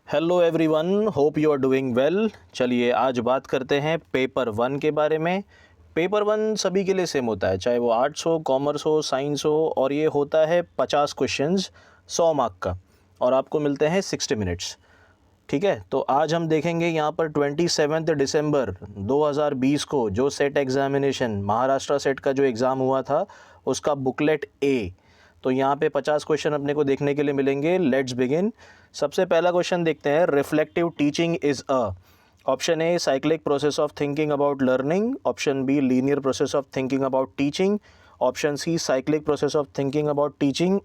Hello everyone, hope you are doing well. चलिए आज बात करते हैं पेपर 1 के बारे में। पेपर 1 सभी के लिए सेम होता है, चाहे वो आर्ट्स हो, कॉमर्स हो, साइंस हो, और ये होता है 50 क्वेश्चंस 100 मार्क का, और आपको मिलते हैं 60 मिनट्स। ठीक है, तो आज हम देखेंगे यहाँ पर 27 दिसंबर 2020 को जो सेट एग्जामिनेशन महाराष्ट्र सेट का जो एग्ज़ाम हुआ था उसका बुकलेट ए। तो यहाँ पे 50 क्वेश्चन अपने को देखने के लिए मिलेंगे। Let's begin. सबसे पहला क्वेश्चन देखते हैं, reflective teaching is a. Option A cyclic process of thinking about learning, option B linear process of thinking about teaching, option C cyclic process of thinking about teaching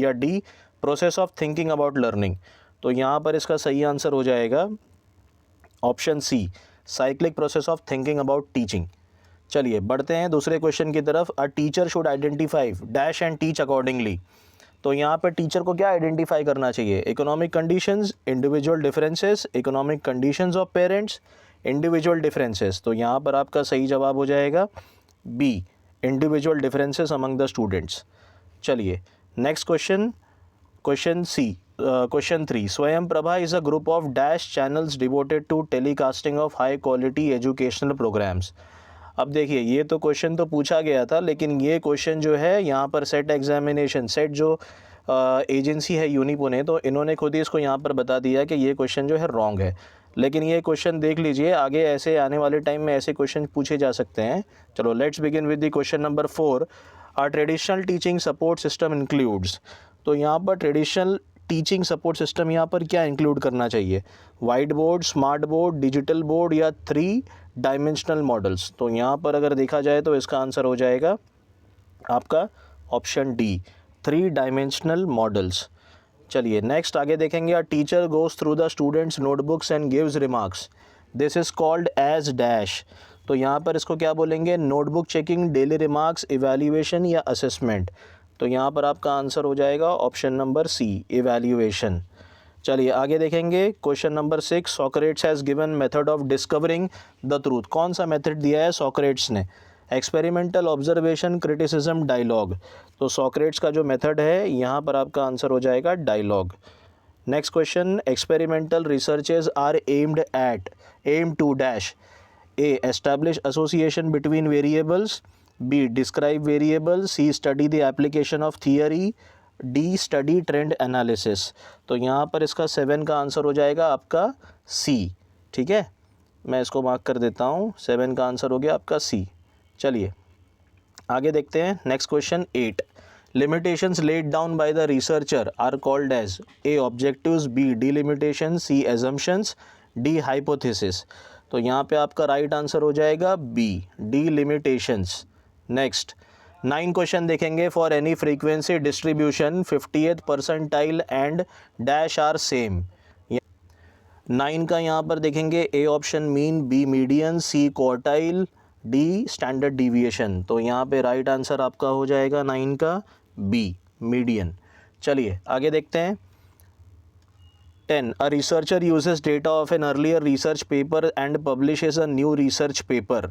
या D process of thinking about learning. तो यहाँ पर इसका सही answer हो जाएगा option C, cyclic process of thinking about teaching. चलिए बढ़ते हैं दूसरे क्वेश्चन की तरफ। A teacher should identify dash and teach accordingly. तो यहाँ पर टीचर को क्या आइडेंटिफाई करना चाहिए? Economic conditions, individual differences, economic conditions of parents, individual differences. तो यहाँ पर आपका सही जवाब हो जाएगा B, individual differences among the students. चलिए next question, question C, question 3, Swayam Prabha is a group of dash channels devoted to telecasting of high quality educational programs. अब देखिए ये तो क्वेश्चन तो पूछा गया था, लेकिन ये क्वेश्चन जो है यहाँ पर सेट एग्जामिनेशन, सेट जो एजेंसी है यूनी पुणे, तो इन्होंने खुद ही इसको यहाँ पर बता दिया कि ये क्वेश्चन जो है रॉन्ग है। लेकिन ये क्वेश्चन देख लीजिए, आगे ऐसे आने वाले टाइम में ऐसे क्वेश्चन पूछे जा सकते हैं। चलो let's begin with the question number 4। Are traditional teaching support system includes. तो यहाँ पर ट्रेडिशनल टीचिंग सपोर्ट सिस्टम यहाँ पर क्या इंक्लूड करना चाहिए? White board, smart board, digital board या 3 डायमेंशनल मॉडल्स। तो यहाँ पर अगर देखा जाए तो इसका आंसर हो जाएगा आपका ऑप्शन डी, 3 डायमेंशनल मॉडल्स। चलिए नेक्स्ट आगे देखेंगे। A teacher goes through the students notebooks and gives remarks, this is called as dash. तो यहाँ पर इसको क्या बोलेंगे? Notebook checking, daily remarks, evaluation या असेसमेंट। तो यहाँ पर आपका आंसर हो जाएगा ऑप्शन नंबर सी, इवैल्यूएशन। चलिए आगे देखेंगे। Question number 6, Socrates has given method of discovering the truth. कौन सा मेथड दिया है सॉक्रेट्स ने? Experimental, observation, criticism, dialogue. तो सॉक्रेट्स का जो मेथड है यहाँ पर आपका आंसर हो जाएगा dialogue. Next question, experimental researches are aim to dash. A establish association between variables, B describe variable, C study the application of theory, D study trend analysis. तो यहाँ पर इसका 7 का आंसर हो जाएगा आपका सी। ठीक है, मैं इसको मार्क कर देता हूँ, 7 का आंसर हो गया आपका सी। चलिए आगे देखते हैं। Next question 8, limitations laid down by the researcher are called as A objectives, B delimitation, C assumptions, D hypothesis. तो यहाँ पे आपका राइट आंसर हो जाएगा बी, डिलिमिटेशंस। नेक्स्ट 9 क्वेश्चन देखेंगे। For any frequency distribution 50th percentile and dash are same. 9 का यहाँ पर देखेंगे, A option mean, B median, C quartile, D standard deviation. तो यहाँ पे राइट आंसर आपका हो जाएगा 9 का बी, मीडियन। चलिए आगे देखते हैं। 10, a researcher uses data of an earlier research paper and publishes a new research paper,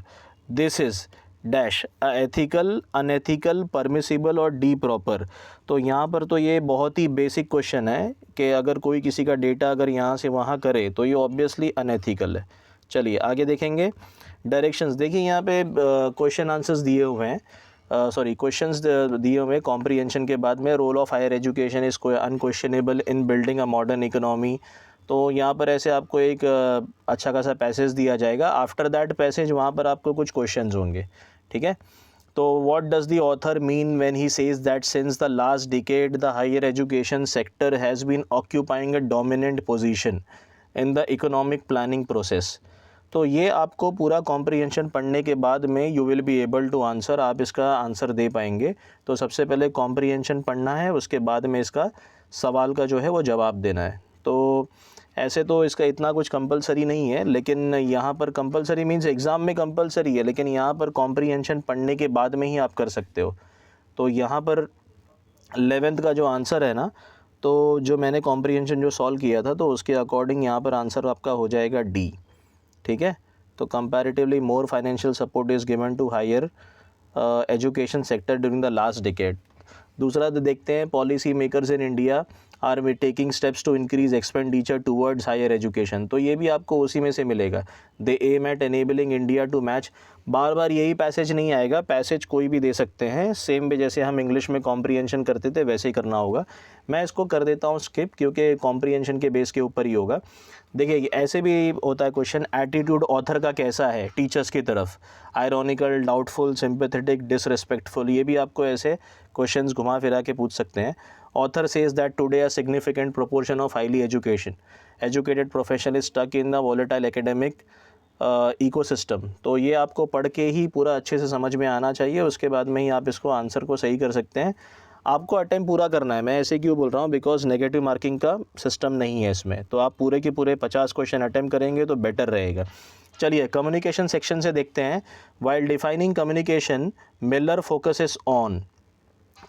this is dash ethical, unethical, permissible और डी प्रॉपर। तो यहाँ पर तो ये बहुत ही बेसिक क्वेश्चन है कि अगर कोई किसी का डेटा अगर यहाँ से वहाँ करे तो ये ऑब्वियसली अनएथिकल है। चलिए आगे देखेंगे। डायरेक्शंस देखिए, यहाँ पे क्वेश्चन आंसर्स दिए हुए हैं, सॉरी क्वेश्चंस दिए हुए हैं कॉम्प्रीहेंशन के बाद में। Role of higher education is unquestionable in building a modern economy. तो यहाँ पर ऐसे आपको एक अच्छा खासा पैसेज दिया जाएगा। आफ्टर दैट पैसेज वहाँ पर आपको कुछ क्वेश्चंस होंगे। ठीक है, तो what does the author mean when he says that since the last decade the higher education sector has been occupying a dominant position in the economic planning process. तो ये आपको पूरा कॉम्प्रीहेंशन पढ़ने के बाद में you will be able to answer, आप इसका आंसर दे पाएंगे। तो सबसे पहले कॉम्प्रीहेंशन पढ़ना है, उसके बाद में इसका सवाल का जो है वो जवाब देना है। तो ऐसे तो इसका इतना कुछ कंपलसरी नहीं है, लेकिन यहाँ पर कंपलसरी मीन्स एग्ज़ाम में कंपलसरी है, लेकिन यहाँ पर कॉम्प्रीहेंशन पढ़ने के बाद में ही आप कर सकते हो। तो यहाँ पर 11th का जो आंसर है ना, तो जो मैंने कॉम्प्रीहेंशन जो सॉल्व किया था तो उसके अकॉर्डिंग यहाँ पर आंसर आपका हो जाएगा डी। ठीक है, तो comparatively more financial support is given to higher education sector during the last decade. दूसरा देखते हैं, policy makers in India are we taking steps to increase expenditure towards higher education, तो ये भी आपको उसी में से मिलेगा। They aim at enabling India to match, बार बार यही पैसेज नहीं आएगा, पैसेज कोई भी दे सकते हैं, सेम भी जैसे हम इंग्लिश में कॉम्प्रीहेंशन करते थे वैसे ही करना होगा। मैं इसको कर देता हूँ स्किप, क्योंकि कॉम्प्रीहेंशन के बेस के ऊपर ही होगा। देखिए ऐसे भी होता है क्वेश्चन, एटीट्यूड ऑथर का कैसा है टीचर्स की तरफ, आयरॉनिकल, डाउटफुल, सिंपैथेटिक, डिसरिस्पेक्टफुल, ये भी आपको ऐसे क्वेश्चंस घुमा फिरा के पूछ सकते हैं। Author says that today a significant proportion of highly educated professional is stuck in the volatile academic ecosystem, तो ये आपको पढ़ के ही पूरा अच्छे से समझ में आना चाहिए, उसके बाद में ही आप इसको आंसर को सही कर सकते हैं। आपको अटेम्प्ट पूरा करना है, मैं ऐसे क्यों बोल रहा हूँ, बिकॉज नेगेटिव मार्किंग का सिस्टम नहीं है इसमें, तो आप पूरे के पूरे 50 क्वेश्चन अटेम्प्ट करेंगे तो बेटर रहेगा। चलिए कम्युनिकेशन सेक्शन से देखते हैं। While defining communication Miller focuses on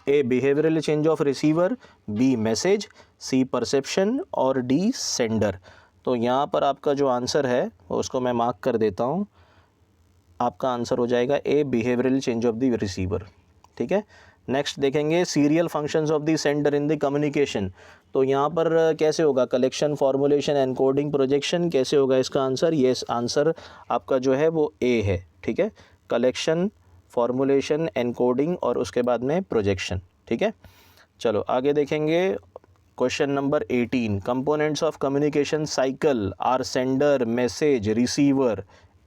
A behavioural change of receiver, B message, C perception और डी सेंडर। तो यहाँ पर आपका जो आंसर है उसको मैं मार्क कर देता हूँ, आपका आंसर हो जाएगा a behavioural change of the receiver. ठीक है, नेक्स्ट देखेंगे serial functions of the sender in the communication, तो यहाँ पर कैसे होगा, कलेक्शन, फॉर्मुलेशन, एनकोडिंग, प्रोजेक्शन, कैसे होगा इसका आंसर, ये आंसर आपका जो है वो ए है। ठीक है, कलेक्शन, फॉर्मुलेशन, एनकोडिंग और उसके बाद में प्रोजेक्शन। ठीक है, चलो आगे देखेंगे question number 18, components of communication cycle are sender, message, receiver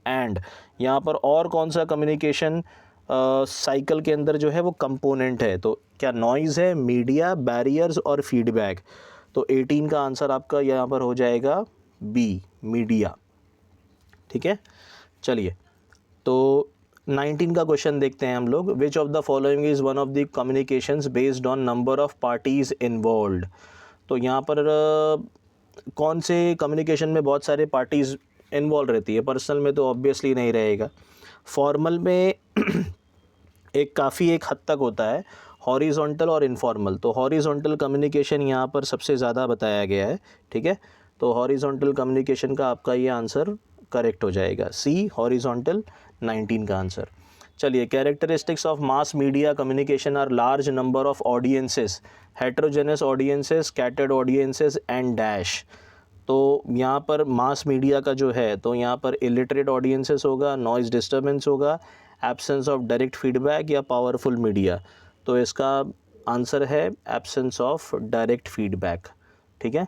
and, यहाँ पर और कौन सा कम्युनिकेशन साइकिल के अंदर जो है वो कंपोनेंट है, तो क्या नॉइज़ है, मीडिया, बैरियर्स और फीडबैक। तो 18 का आंसर आपका यहाँ पर हो जाएगा बी, मीडिया। ठीक है, चलिए तो 19 का क्वेश्चन देखते हैं हम लोग। विच of the following is one of the communications based on number of parties involved, तो यहाँ पर कौन से कम्युनिकेशन में बहुत सारे पार्टीज़ इन्वॉल्व रहती है, पर्सनल में तो ऑब्वियसली नहीं रहेगा, फॉर्मल में एक हद तक होता है, हॉरिजॉन्टल और इनफॉर्मल, तो हॉरिजॉन्टल कम्युनिकेशन यहाँ पर सबसे ज़्यादा बताया गया है। ठीक है, तो हॉरिजॉन्टल कम्युनिकेशन का आपका ये आंसर करेक्ट हो जाएगा, सी हॉरिजॉन्टल, 19 का आंसर। चलिए characteristics of mass media communication are large number of audiences, heterogeneous audiences, scattered audiences and dash. तो यहाँ पर मास मीडिया का जो है, तो यहाँ पर इलिटरेट ऑडियंसेस होगा, नॉइज़ डिस्टर्बेंस होगा, एब्सेंस ऑफ डायरेक्ट फीडबैक या पावरफुल मीडिया, तो इसका आंसर है एब्सेंस ऑफ डायरेक्ट फीडबैक। ठीक है,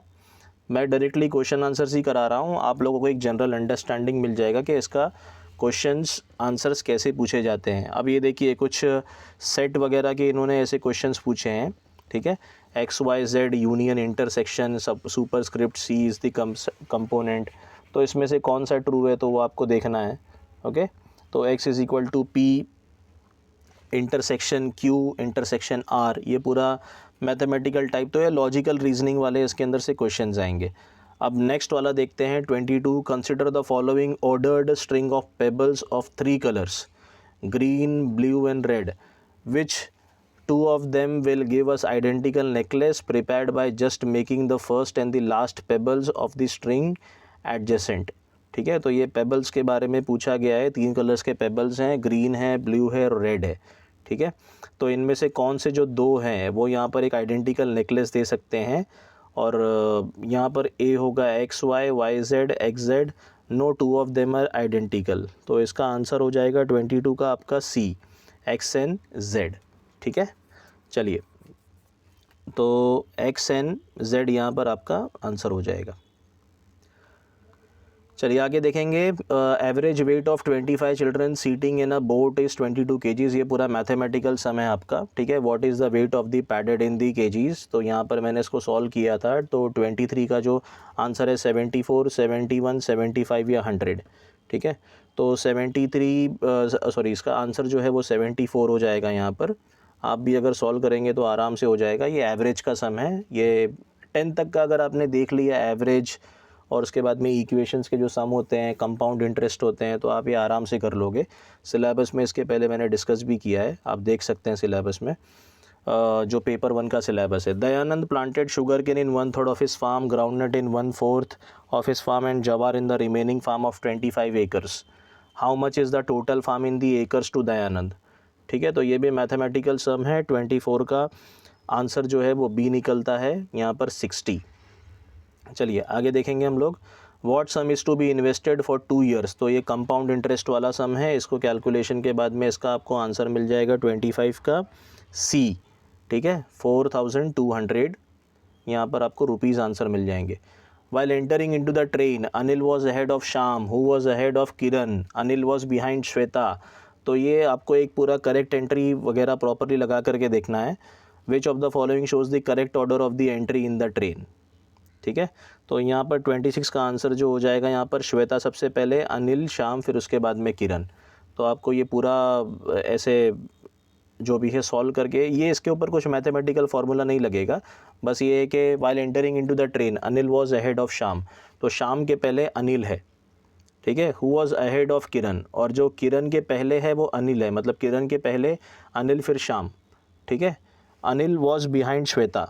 मैं डायरेक्टली क्वेश्चन आंसर्स ही करा रहा हूँ, आप लोगों को एक जनरल अंडरस्टैंडिंग मिल जाएगा कि इसका क्वेश्चंस आंसर्स कैसे पूछे जाते हैं। अब ये देखिए कुछ सेट वगैरह के इन्होंने ऐसे क्वेश्चंस पूछे हैं। ठीक है, X Y Z union intersection सब superscript C is the component, तो इसमें से कौन सा ट्रू है तो वो आपको देखना है। ओके, तो X is equal to P intersection Q intersection R, ये पूरा मैथमेटिकल टाइप तो है, लॉजिकल रीजनिंग वाले इसके अंदर से क्वेश्चंस आएंगे। अब नेक्स्ट वाला देखते हैं 22, consider the following ordered string of pebbles of 3 colours, green, blue and red, which 2 of them will give us identical necklace prepared by just making the first and the last pebbles of the string adjacent। ठीक है, तो ये pebbles के बारे में पूछा गया है, 3 कलर्स के पेबल्स हैं, ग्रीन है, ब्लू है और रेड है। ठीक है, तो इनमें से कौन से जो 2 हैं वो यहाँ पर एक आइडेंटिकल नेकलेस दे सकते हैं, और यहाँ पर ए होगा X Y, Y Z, X Z, no 2 of them are identical, तो इसका आंसर हो जाएगा 22 का आपका सी, एक्स एन जेड। ठीक है, चलिए तो एक्स एन जेड यहाँ पर आपका आंसर हो जाएगा। चलिए आगे देखेंगे, average weight of 25 children seating in a boat is 22 kgs, ये पूरा मैथमेटिकल सम है आपका। ठीक है, what is the weight of the padded in the kgs, तो यहाँ पर मैंने इसको सॉल्व किया था, तो 23 का जो आंसर है 74, 71, 75 या 100। ठीक है, तो 73 इसका आंसर जो है वो 74 हो जाएगा। यहाँ पर आप भी अगर सॉल्व करेंगे तो आराम से हो जाएगा, ये एवरेज का सम है, ये 10 तक का अगर आपने देख लिया एवरेज, और उसके बाद में इक्वेशंस के जो सम होते हैं, कंपाउंड इंटरेस्ट होते हैं, तो आप ये आराम से कर लोगे। सिलेबस में इसके पहले मैंने डिस्कस भी किया है, आप देख सकते हैं सिलेबस में, जो पेपर 1 का सिलेबस है। Dayanand planted sugar cane in 1/3 of his farm, groundnut in 1/4 of his farm and jowar in the remaining farm of 25 acres। How much is the total farm in the acres to Dayanand. ठीक है, तो ये भी mathematical सम है, 24 का answer जो है वो बी निकलता है यहाँ पर 60। चलिए आगे देखेंगे हम लोग। What sum is to be invested for 2 years, तो ये कंपाउंड इंटरेस्ट वाला सम है, इसको कैलकुलेशन के बाद में इसका आपको आंसर मिल जाएगा 25 का सी, ठीक है, 4200 यहाँ पर आपको रुपीज़ आंसर मिल जाएंगे। While entering into the train, Anil was ahead of Sham, who was ahead of Kiran, Anil was behind Shweta। तो ये आपको एक पूरा करेक्ट एंट्री वगैरह प्रॉपरली लगा करके देखना है। Which of the following shows the correct order of the entry in the train, ठीक है। तो यहाँ पर 26 का आंसर जो हो जाएगा यहाँ पर श्वेता सबसे पहले, अनिल, श्याम, फिर उसके बाद में किरण। तो आपको ये पूरा ऐसे जो भी है सॉल्व करके, ये इसके ऊपर कुछ मैथमेटिकल फार्मूला नहीं लगेगा, बस ये है कि while entering into the train Anil was ahead of Shyam, तो श्याम के पहले अनिल है, ठीक है। हु वाज अहेड ऑफ किरण, और जो किरण के पहले है वो अनिल है, मतलब किरण के पहले अनिल फिर श्याम, ठीक है। अनिल वाज बिहाइंड श्वेता,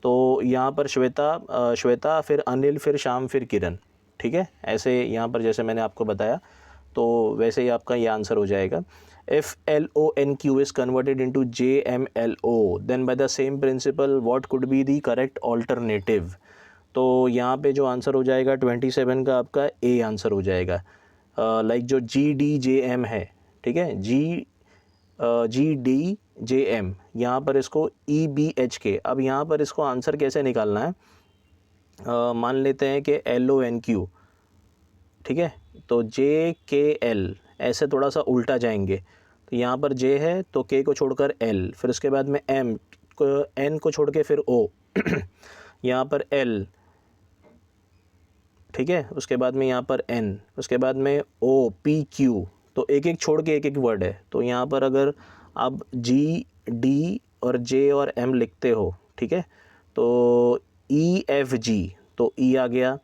तो यहाँ पर श्वेता फिर अनिल फिर श्याम फिर किरण, ठीक है। ऐसे यहाँ पर जैसे मैंने आपको बताया तो वैसे ही आपका ये आंसर हो जाएगा। If LONQ is converted into JMLO, then by the same principle what could be the correct alternative? तो यहाँ पे जो आंसर हो जाएगा 27 का आपका ए आंसर हो जाएगा। लाइक जो GDJM है, ठीक है, GDJM, यहाँ पर इसको EBHK, अब यहाँ पर इसको आंसर कैसे निकालना है, मान लेते हैं कि LONQ, ठीक है, तो JKL ऐसे थोड़ा सा उल्टा जाएंगे, तो यहाँ पर J है तो K को छोड़कर L, फिर उसके बाद में M को, N को छोड़ के फिर O यहाँ पर L, ठीक है, उसके बाद में यहाँ पर N, उसके बाद में O P Q, तो एक एक छोड़ के एक एक वर्ड है। तो यहाँ पर अगर आप G D और J और M लिखते हो, ठीक है, तो E F G, तो E आ गया,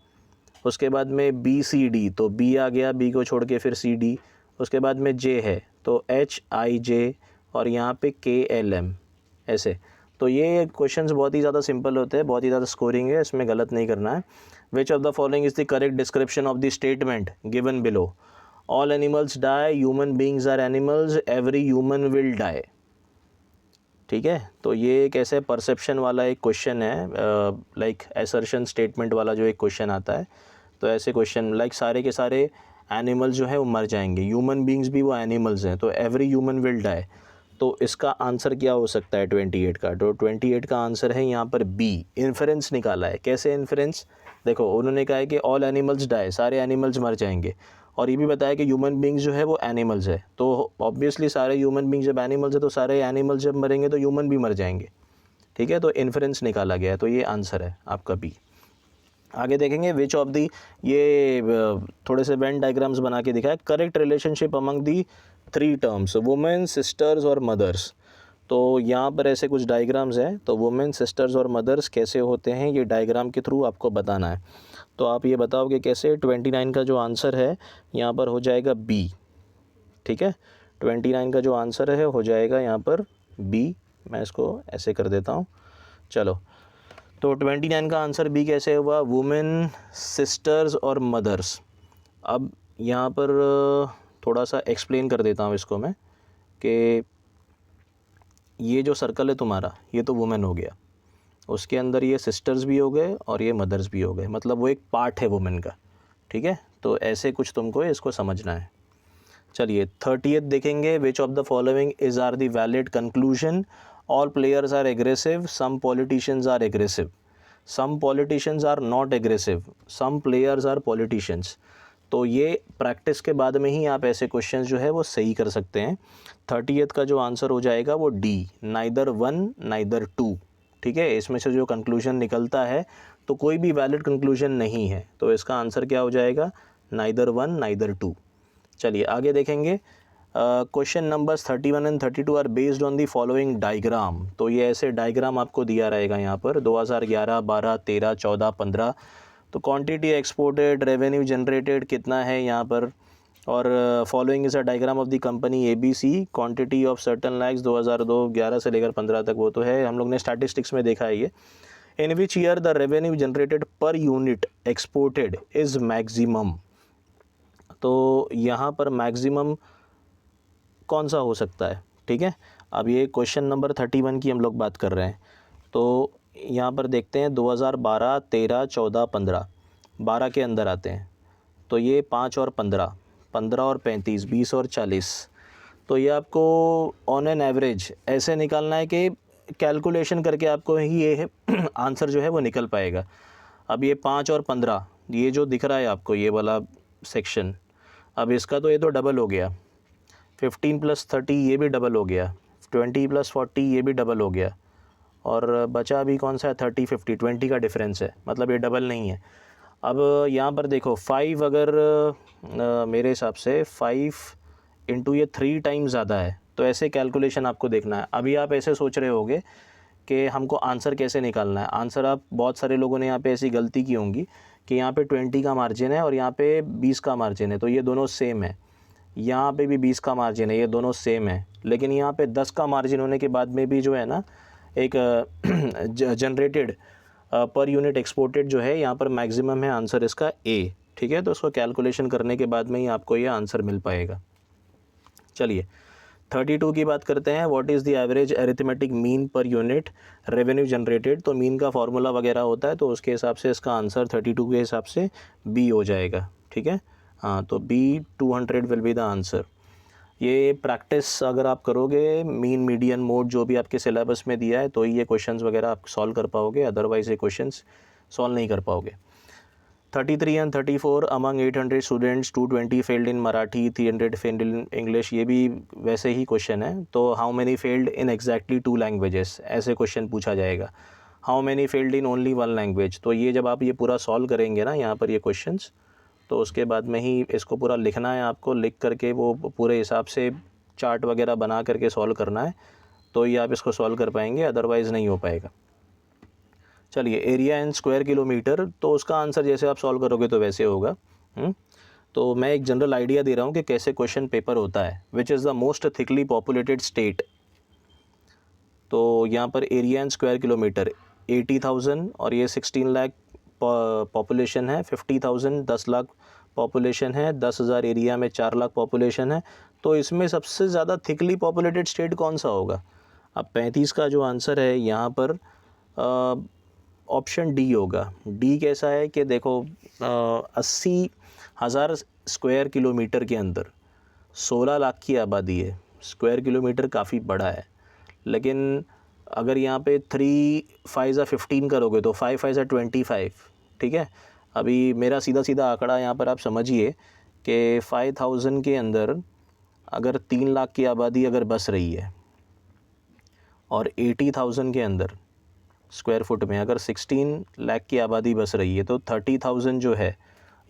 उसके बाद में B C D, तो B आ गया, B को छोड़ के फिर C D, उसके बाद में J है तो H I J, और यहाँ पे K L M, ऐसे। तो ये क्वेश्चंस बहुत ही ज़्यादा सिंपल होते हैं, बहुत ही ज़्यादा स्कोरिंग है, इसमें गलत नहीं करना है। Which of the following is the correct description of the statement given below? All animals die, human beings are animals, every human will die, ठीक है। तो ये एक ऐसे परसेप्शन वाला एक क्वेश्चन है, लाइक असर्शन स्टेटमेंट वाला जो एक क्वेश्चन आता है, तो ऐसे क्वेश्चन लाइक सारे के सारे एनिमल्स जो है वो मर जाएंगे, ह्यूमन बींग्स भी वो एनिमल्स हैं, तो एवरी ह्यूमन विल डाई। तो इसका आंसर क्या हो सकता है 28 का? तो 28 का आंसर है यहाँ पर बी, इन्फरेंस निकाला है। कैसे इन्फरेंस? देखो उन्होंने कहा है कि ऑल एनिमल्स डाई, सारे एनिमल्स मर जाएंगे, और ये भी बताया कि ह्यूमन बींग्स जो है वो एनिमल्स है, तो ऑब्वियसली सारे ह्यूमन बींग्स जब एनिमल्स है तो सारे एनिमल्स जब मरेंगे तो ह्यूमन भी मर जाएंगे, ठीक है। तो इन्फरेंस निकाला गया है, तो ये आंसर है आपका बी। आगे देखेंगे विच ऑफ दी, ये थोड़े से वेन डायग्राम्स बना के दिखाया, correct relationship among the 3 terms, women, sisters और मदर्स। तो यहाँ पर ऐसे कुछ डायग्राम्स हैं, तो वुमेन, सिस्टर्स और मदर्स कैसे होते हैं ये डायग्राम के थ्रू आपको बताना है। तो आप ये बताओगे कैसे? 29 का जो आंसर है यहाँ पर हो जाएगा बी, ठीक है। 29 का जो आंसर है हो जाएगा यहाँ पर बी। मैं इसको ऐसे कर देता हूँ, चलो। तो 29 का आंसर बी कैसे हुआ? वुमेन, सिस्टर्स और मदर्स। अब यहाँ पर थोड़ा सा एक्सप्लेन कर देता हूँ इसको मैं, कि ये जो सर्कल है तुम्हारा, ये तो वुमेन हो गया, उसके अंदर ये सिस्टर्स भी हो गए और ये मदर्स भी हो गए, मतलब वो एक पार्ट है वुमेन का, ठीक है। तो ऐसे कुछ तुमको इसको समझना है। चलिए 30th देखेंगे, which of the following is are the valid conclusion? All players are aggressive, some politicians are aggressive, some politicians are not aggressive, some players are politicians. तो ये प्रैक्टिस के बाद में ही आप ऐसे क्वेश्चंस जो है वो सही कर सकते हैं। 30th का जो आंसर हो जाएगा वो डी, नाइदर 1 नाइदर 2, ठीक है। इसमें से जो कंक्लूजन निकलता है तो कोई भी वैलिड कंक्लूजन नहीं है, तो इसका आंसर क्या हो जाएगा? Neither 1 neither 2। चलिए आगे देखेंगे। Question numbers 31 and 32 are based on the following diagram. तो ये ऐसे डायग्राम आपको दिया रहेगा यहाँ पर 2011, 12, 13, 14, 15। तो क्वांटिटी एक्सपोर्टेड, रेवेन्यू जनरेटेड कितना है यहाँ पर, और following is a diagram of the company ABC, quantity of certain lakhs 2002, 11 से लेकर 15 तक, वो तो है, हम लोग ने स्टैटिस्टिक्स में देखा है ये। In which year the revenue generated per unit exported is maximum. तो यहाँ पर मैक्सिमम कौन सा हो सकता है, ठीक है। अब ये क्वेश्चन नंबर 31 की हम लोग बात कर रहे हैं। तो यहाँ पर देखते हैं 2012, 13, 14, 15, 12 के अंदर आते हैं। तो ये 5 और 15, 15 और 35, 20 और 40। तो ये आपको ऑन एन एवरेज ऐसे निकालना है कि कैलकुलेशन करके आपको ही ये आंसर जो है वो निकल पाएगा। अब ये 5 और 15 ये जो दिख रहा है आपको ये वाला सेक्शन, अब इसका तो ये तो डबल हो गया। 15 + 30 ये भी डबल हो गया। 20 + 40 ये भी डबल हो गया। और बचा अभी कौन सा है 30, 50, 20 का डिफरेंस है, मतलब ये डबल नहीं है। अब यहाँ पर देखो 5 अगर मेरे हिसाब से 5 इंटू ये 3 टाइम्स ज़्यादा है, तो ऐसे कैलकुलेशन आपको देखना है। अभी आप ऐसे सोच रहे होगे कि हमको आंसर कैसे निकालना है। आंसर आप बहुत सारे लोगों ने यहाँ पे ऐसी गलती की होंगी कि यहाँ पे 20 का मार्जिन है और यहाँ पे 20 का मार्जिन है, तो ये दोनों सेम है। यहाँ पे भी 20 का मार्जिन है, ये दोनों सेम है। लेकिन यहाँ पे 10 का मार्जिन होने के बाद में भी जो है ना एक जनरेटेड पर यूनिट एक्सपोर्टेड जो है यहाँ पर मैक्सिमम है आंसर इसका ए। ठीक है, तो उसको कैलकुलेशन करने के बाद में ही आपको ये आंसर मिल पाएगा। चलिए 32 की बात करते हैं। What is the average arithmetic mean per unit revenue generated. तो मीन का फार्मूला वगैरह होता है, तो उसके हिसाब से इसका आंसर 32 के हिसाब से बी हो जाएगा। ठीक है, हाँ, तो B 200 will be the answer. ये प्रैक्टिस अगर आप करोगे मीन मीडियन मोड जो भी आपके सिलेबस में दिया है, तो ये क्वेश्चंस वगैरह आप सॉल्व कर पाओगे, अदरवाइज़ ये क्वेश्चंस सॉल्व नहीं कर पाओगे। 33 and 34 among 800 students 220 failed in Marathi, 300 failed in English. ये भी वैसे ही क्वेश्चन है। तो how many failed in exactly 2 languages, ऐसे क्वेश्चन पूछा जाएगा। How many failed in only 1 language. तो ये जब आप ये पूरा सॉल्व करेंगे ना यहाँ पर ये क्वेश्चंस, तो उसके बाद में ही इसको पूरा लिखना है आपको, लिख करके वो पूरे हिसाब से चार्ट वगैरह बना करके सॉल्व करना है, तो ये आप इसको सॉल्व कर पाएंगे, अदरवाइज़ नहीं हो पाएगा। चलिए एरिया इन स्क्वायर किलोमीटर, तो उसका आंसर जैसे आप सॉल्व करोगे तो वैसे होगा। तो मैं एक जनरल आइडिया दे रहा हूँ कि कैसे क्वेश्चन पेपर होता है। Which is the most thickly populated state. तो यहाँ पर एरिया इन स्क्वायर किलोमीटर 80,000 और ये 16 लाख पॉपुलेशन है, 50,000 10 लाख पॉपुलेशन है, 10,000 एरिया में 4 लाख पॉपुलेशन है। तो इसमें सबसे ज़्यादा थिकली पॉपुलेटेड स्टेट कौन सा होगा। अब 35 का जो आंसर है यहाँ पर ऑप्शन डी होगा। डी कैसा है कि देखो 80,000 स्क्वायर किलोमीटर के अंदर 16 लाख की आबादी है। स्क्वायर किलोमीटर काफ़ी बड़ा है, लेकिन अगर यहाँ पे 3 5 15 करोगे तो 5 5 25। ठीक है, अभी मेरा सीधा सीधा आंकड़ा यहाँ पर आप समझिए कि 5,000 के अंदर अगर 3 लाख की आबादी अगर बस रही है और 80,000 के अंदर स्क्वायर फुट में अगर 16 लाख की आबादी बस रही है, तो 30,000 जो है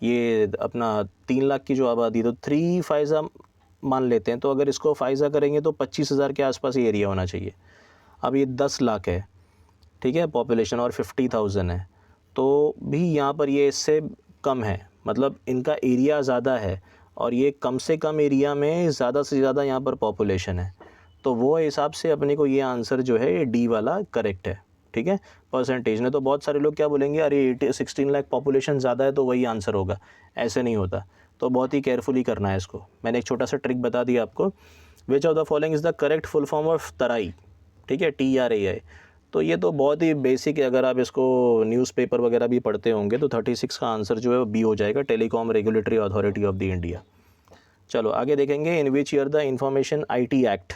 ये अपना 3 लाख की जो आबादी, तो 3 फाइज़ा मान लेते हैं। तो अगर इसको फाइज़ा करेंगे तो 25,000 के आसपास ये एरिया होना चाहिए। अब ये 10 लाख है, ठीक है, पॉपुलेशन, और 50,000 है, तो भी यहाँ पर ये इससे कम है, मतलब इनका एरिया ज़्यादा है और ये कम से कम एरिया में ज़्यादा से ज़्यादा यहाँ पर पॉपुलेशन है। तो वो हिसाब से अपने को ये आंसर जो है ये डी वाला करेक्ट है। ठीक है, परसेंटेज ने तो बहुत सारे लोग क्या बोलेंगे, अरे 16 लाख पॉपुलेशन ज़्यादा है तो वही आंसर होगा। ऐसे नहीं होता, तो बहुत ही केयरफुली करना है इसको। मैंने एक छोटा सा ट्रिक बता दिया आपको। Which of the following is the correct full form of TRAI. ठीक है, TRAI। तो ये तो बहुत ही बेसिक है, अगर आप इसको न्यूज़पेपर वगैरह भी पढ़ते होंगे तो 36 का आंसर जो है वो बी हो जाएगा, telecom regulatory authority of the India. चलो आगे देखेंगे। In which year the information IT act.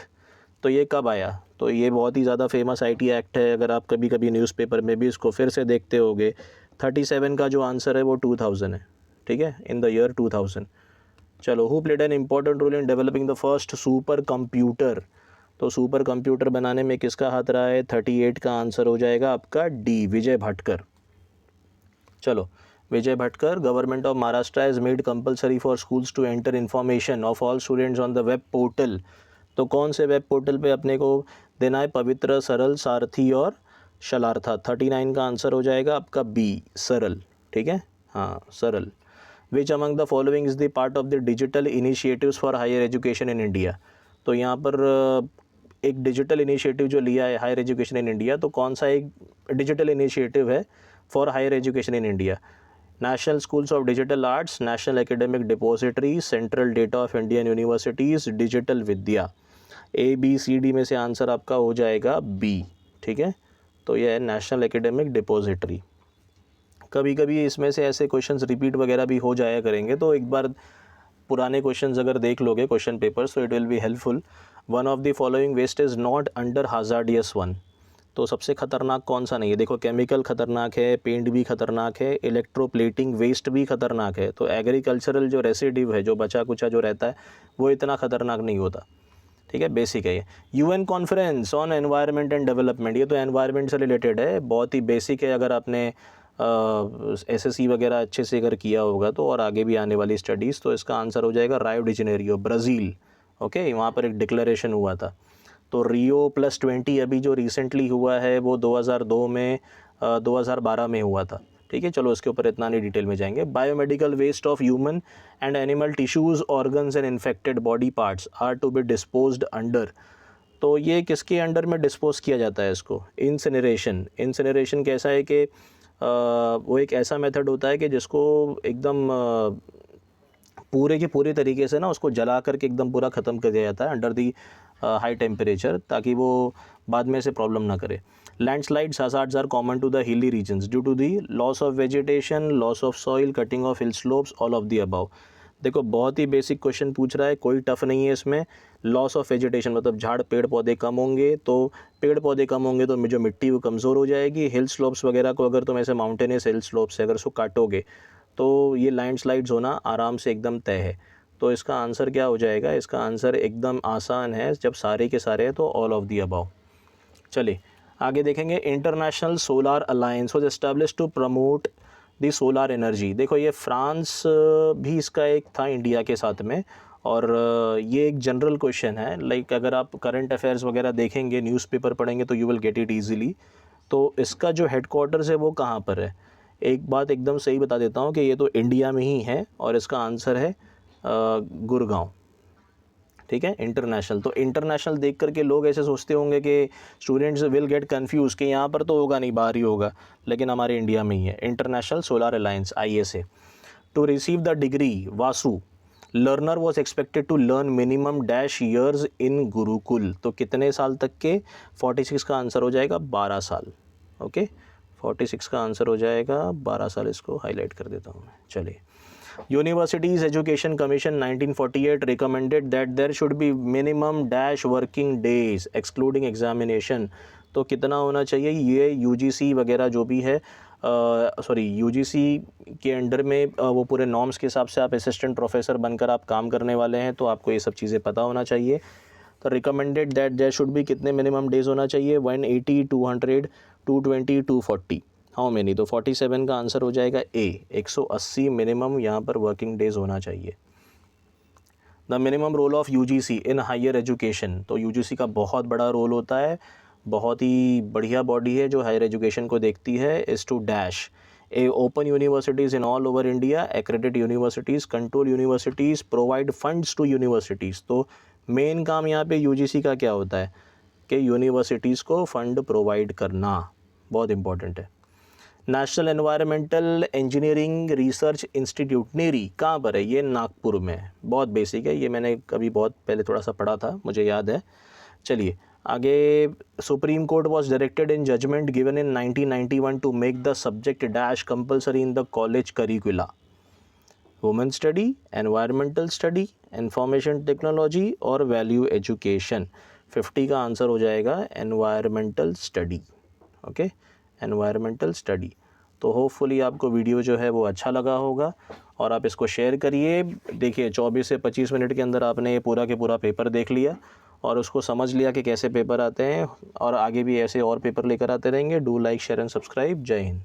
तो ये कब आया, तो ये बहुत ही ज़्यादा फेमस IT एक्ट है। अगर आप कभी कभी न्यूज़पेपर में भी इसको फिर से देखते होगे, 37 का जो आंसर है वो 2000 है। ठीक है, इन द ईयर 2000। चलो, who played an important role in developing the first super computer. तो सुपर कंप्यूटर बनाने में किसका हाथ रहा है, 38 का आंसर हो जाएगा आपका डी, विजय भटकर। चलो, Vijay Bhatkar. Government of Maharashtra has made compulsory for schools to enter information of all students on the web portal. तो कौन से वेब पोर्टल पे अपने को देना है, पवित्र, सरल, सारथी और शलार्था। 39 का आंसर हो जाएगा आपका बी, सरल। ठीक है, हाँ, सरल। Which among the following is the part of the digital initiatives for higher education in India. तो यहाँ पर एक डिजिटल इनिशिएटिव जो लिया है हायर एजुकेशन इन इंडिया, तो कौन सा एक डिजिटल इनिशिएटिव है for higher education in India. National schools of digital arts, national academic depository, central data of Indian universities, digital Vidya. ABCD में से आंसर आपका हो जाएगा बी। ठीक है, तो ये है नेशनल एकेडमिक डिपॉजिटरी। कभी कभी इसमें से ऐसे क्वेश्चंस रिपीट वगैरह भी हो जाया करेंगे, तो एक बार पुराने क्वेश्चंस अगर देख लोगे क्वेश्चन पेपर्स, तो it will be helpful. One of the following waste is not under hazardous one. तो सबसे ख़तरनाक कौन सा नहीं है? देखो, केमिकल ख़तरनाक है, पेंट भी ख़तरनाक है, इलेक्ट्रोप्लेटिंग वेस्ट भी ख़तरनाक है, तो एग्रीकल्चरल जो रेसिडिव है, जो बचा कुचा जो रहता है, वो इतना ख़तरनाक नहीं होता। ठीक है, बेसिक है ये। UN conference on environment and development, ये तो एनवायरनमेंट से रिलेटेड है, बहुत ही बेसिक है। अगर आपने एसएससी वगैरह अच्छे से अगर किया होगा तो, और आगे भी आने वाली स्टडीज़, तो इसका आंसर हो जाएगा रायो डी जेनेरियो, ब्राज़ील। ओके, वहाँ पर एक डिक्लेरेशन हुआ था। तो रियो +20 अभी जो रिसेंटली हुआ है वो 2002 में 2012 में हुआ था। ठीक है, चलो इसके ऊपर इतना नहीं डिटेल में जाएंगे। Biomedical waste of human and animal tissues, organs and infected body parts are to be disposed under. तो ये किसके अंडर में डिस्पोज किया जाता है इसको? इंसिनरेशन। इंसिनरेशन कैसा है कि वो एक ऐसा मेथड होता है कि जिसको एकदम पूरे के पूरे तरीके से ना उसको जला करके एकदम पूरा ख़त्म कर दिया जाता है अंडर दी हाई टेम्परेचर, ताकि वो बाद में से प्रॉब्लम ना करे। Landslides hazards are common to the hilly regions due to the loss of vegetation, loss of soil, cutting of hill slopes, all of the above. देखो, बहुत ही बेसिक क्वेश्चन पूछ रहा है, कोई टफ नहीं है इसमें। लॉस ऑफ वेजिटेशन मतलब झाड़ पेड़ पौधे कम होंगे, तो पेड़ पौधे कम होंगे तो जो मिट्टी वो कमज़ोर हो जाएगी। हिल स्लोप्स वगैरह को अगर तुम ऐसे माउंटेनियस हिल स्लोप्स से अगर उसको काटोगे तो ये लैंडस्लाइड्स होना आराम से एकदम तय है। तो इसका आंसर क्या हो जाएगा? इसका आंसर एकदम आसान है, जब सारे के सारे हैं तो ऑल ऑफ दी अबव। चलिए आगे देखेंगे। International Solar Alliance was established to promote the solar energy. देखो, ये फ्रांस भी इसका एक था इंडिया के साथ में, और ये एक जनरल क्वेश्चन है। लाइक अगर आप करंट अफेयर्स वगैरह देखेंगे, न्यूज़पेपर पढ़ेंगे, तो you will get it easily. तो इसका जो हेडक्वार्टर्स है वो कहाँ पर है? एक बात एकदम सही बता देता हूँ कि ये तो इंडिया में ही है, और इसका आंसर है गुड़गांव। ठीक है, इंटरनेशनल। तो इंटरनेशनल देख करके लोग ऐसे सोचते होंगे कि स्टूडेंट्स विल गेट कंफ्यूज कि यहाँ पर तो होगा नहीं, बाहर ही होगा, लेकिन हमारे इंडिया में ही है। International Solar Alliance, ISA। To receive the degree Vasu, learner was expected to learn minimum dash years in gurukul. तो कितने साल तक के? 46 का आंसर हो जाएगा 12 साल। ओके, 46 का आंसर हो जाएगा 12 साल। इसको हाईलाइट कर देता हूँ मैं। चलिए, universities education commission 1948 recommended that there should be minimum dash working days excluding examination. तो कितना होना चाहिए? ये UGC वगैरह जो भी है, UGC के अंडर में वो पूरे नॉर्म्स के हिसाब से आप असिस्टेंट प्रोफेसर बनकर आप काम करने वाले हैं, तो आपको ये सब चीज़ें पता होना चाहिए। तो recommended that there should be कितने मिनिमम डेज होना चाहिए? 180, 200, 220, 240। How many? तो 47 का आंसर हो जाएगा A, 180 मिनिमम यहाँ पर वर्किंग डेज होना चाहिए। The minimum role of UGC in higher education. तो UGC का बहुत बड़ा रोल होता है, बहुत ही बढ़िया बॉडी है जो हायर एजुकेशन को देखती है। Is to dash A open universities in all over India, accredit universities, control universities, provide funds to universities. तो मेन काम यहाँ पे UGC का क्या होता है कि यूनिवर्सिटीज़ को फंड प्रोवाइड करना, बहुत इंपॉर्टेंट है। National environmental engineering research institute, NEERI, कहाँ पर है? ये नागपुर में है। बहुत बेसिक है, ये मैंने कभी बहुत पहले थोड़ा सा पढ़ा था, मुझे याद है। चलिए आगे। Supreme Court was directed in judgment given in 1991 to make the subject dash compulsory in the college curricula. Women study, environmental study, information technology और वैल्यू एजुकेशन। 50 का आंसर हो जाएगा environmental study. Okay, environmental study. तो hopefully आपको video जो है वो अच्छा लगा होगा, और आप इसको शेयर करिए। देखिए, 24 से 25 मिनट के अंदर आपने पूरा के पूरा पेपर देख लिया और उसको समझ लिया कि कैसे पेपर आते हैं, और आगे भी ऐसे और पेपर लेकर आते रहेंगे। Do like, share and subscribe. जय हिंद।